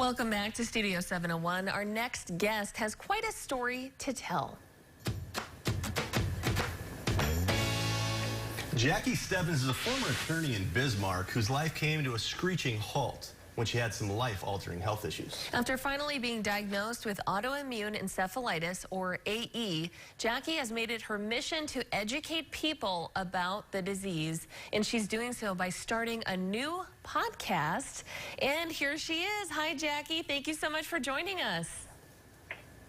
Welcome back to Studio 701. Our next guest has quite a story to tell. Jackie Stebbins is a former attorney in Bismarck whose life came to a screeching halt when she had some life-altering health issues. After finally being diagnosed with autoimmune encephalitis, or AE, Jackie has made it her mission to educate people about the disease, and she's doing so by starting a new podcast. And here she is. Hi, Jackie. Thank you so much for joining us.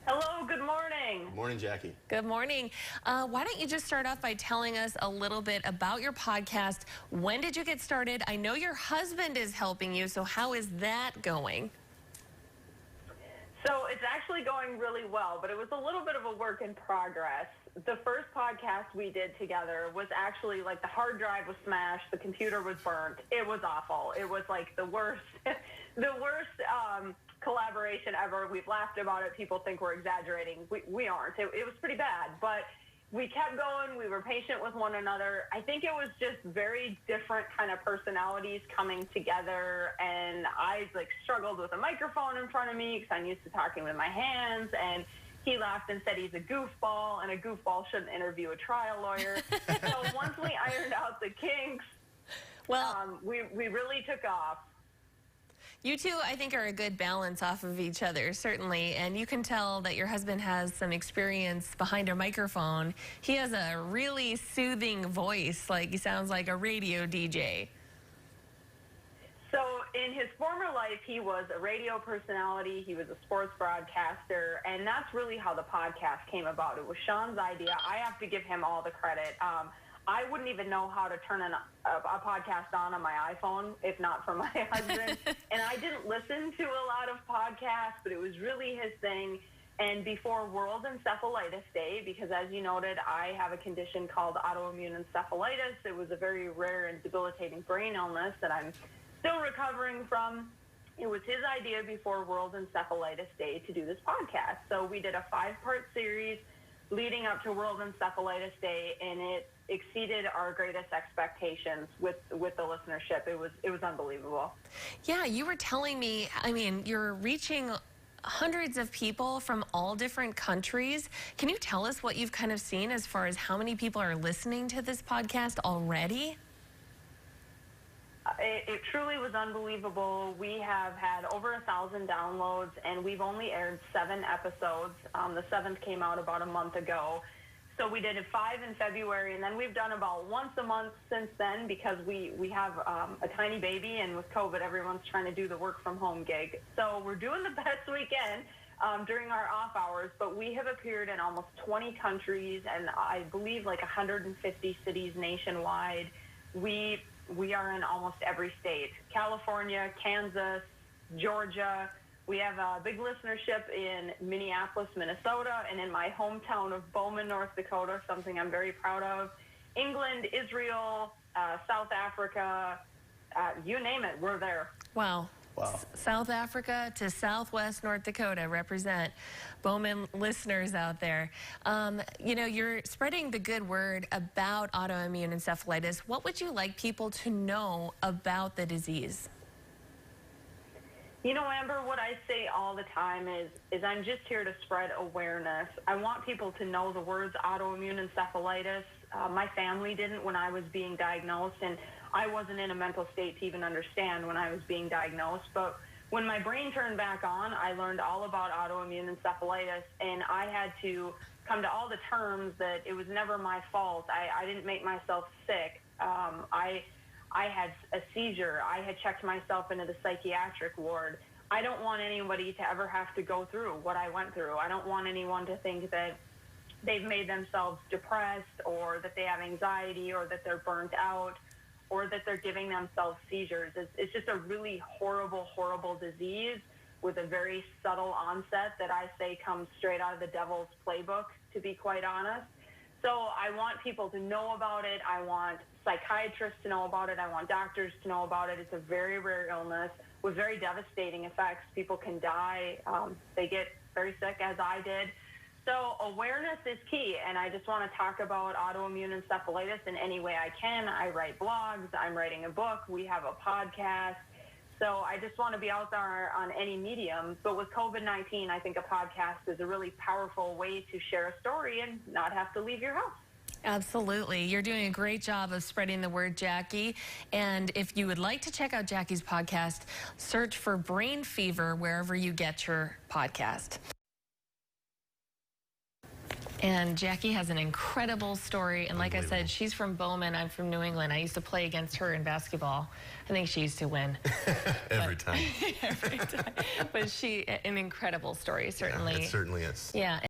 Hello, good morning. Good morning, Jackie. Good morning. Why don't you just start off by telling us a little bit about your podcast? When did you get started? I know your husband is helping you, so how is that going? So it's actually going really well, but it was a little bit of a work in progress. The first podcast we did together was actually like the hard drive was smashed, the computer was burnt. It was awful. It was like the worst, collaboration ever. We've laughed about it. People think we're exaggerating. We aren't. It was pretty bad, but we kept going. We were patient with one another. I think it was just very different kind of personalities coming together, and I struggled with a microphone in front of me because I'm used to talking with my hands, and he laughed and said he's a goofball, and a goofball shouldn't interview a trial lawyer. So once we ironed out the kinks, we really took off. You two, I think, are a good balance off of each other, certainly. And you can tell that your husband has some experience behind a microphone. He has a really soothing voice, like he sounds like a radio DJ. So in his former life, he was a radio personality. He was a sports broadcaster. And that's really how the podcast came about. It was Shawns' idea. I have to give him all the credit. I wouldn't even know how to turn a podcast on my iPhone, if not for my husband. And I didn't listen to a lot of podcasts, but it was really his thing. And before World Encephalitis Day, because as you noted, I have a condition called autoimmune encephalitis. It was a very rare and debilitating brain illness that I'm still recovering from. It was his idea before World Encephalitis Day to do this podcast. So we did a 5-part series leading up to World Encephalitis Day, and it exceeded our greatest expectations with the listenership. It was unbelievable. Yeah, you were telling me, I mean, you're reaching hundreds of people from all different countries. Can you tell us what you've kind of seen as far as how many people are listening to this podcast already? It truly was unbelievable. We have had over 1,000 downloads, and we've only aired 7 episodes. The 7th came out about a month ago. So we did 5 in February, and then we've done about once a month since then because we have a tiny baby, and with COVID, everyone's trying to do the work-from-home gig. So we're doing the best we can during our off hours, but we have appeared in almost 20 countries, and I believe like 150 cities nationwide. We are in almost every state: California, Kansas, Georgia. We have a big listenership in Minneapolis, Minnesota, and in my hometown of Bowman, North Dakota, something I'm very proud of. England, Israel, South Africa, you name it, we're there. Wow. South Africa to Southwest North Dakota represent Bowman listeners out there. You're spreading the good word about autoimmune encephalitis. What would you like people to know about the disease? You know, Amber, what I say all the time is I'm just here to spread awareness. I want people to know the words autoimmune encephalitis. My family didn't when I was being diagnosed, and I wasn't in a mental state to even understand when I was being diagnosed. But when my brain turned back on, I learned all about autoimmune encephalitis, and I had to come to all the terms that it was never my fault. I didn't make myself sick. I had a seizure. I had checked myself into the psychiatric ward. I don't want anybody to ever have to go through what I went through. I don't want anyone to think that they've made themselves depressed, or that they have anxiety, or that they're burnt out, or that they're giving themselves seizures. It's just a really horrible, horrible disease with a very subtle onset that I say comes straight out of the devil's playbook, to be quite honest. So I want people to know about it. I want psychiatrists to know about it. I want doctors to know about it. It's a very rare illness with very devastating effects. People can die. They get very sick, as I did. So awareness is key, and I just want to talk about autoimmune encephalitis in any way I can. I write blogs. I'm writing a book. We have a podcast. So I just want to be out there on any medium. But with COVID-19, I think a podcast is a really powerful way to share a story and not have to leave your house. Absolutely. You're doing a great job of spreading the word, Jackie. And if you would like to check out Jackie's podcast, search for Brain Fever wherever you get your podcast. And Jackie has an incredible story. And like I said, she's from Bowman. I'm from New England. I used to play against her in basketball. I think she used to win. Every time. Every time. But an incredible story, certainly. Yeah, it certainly is. Yeah.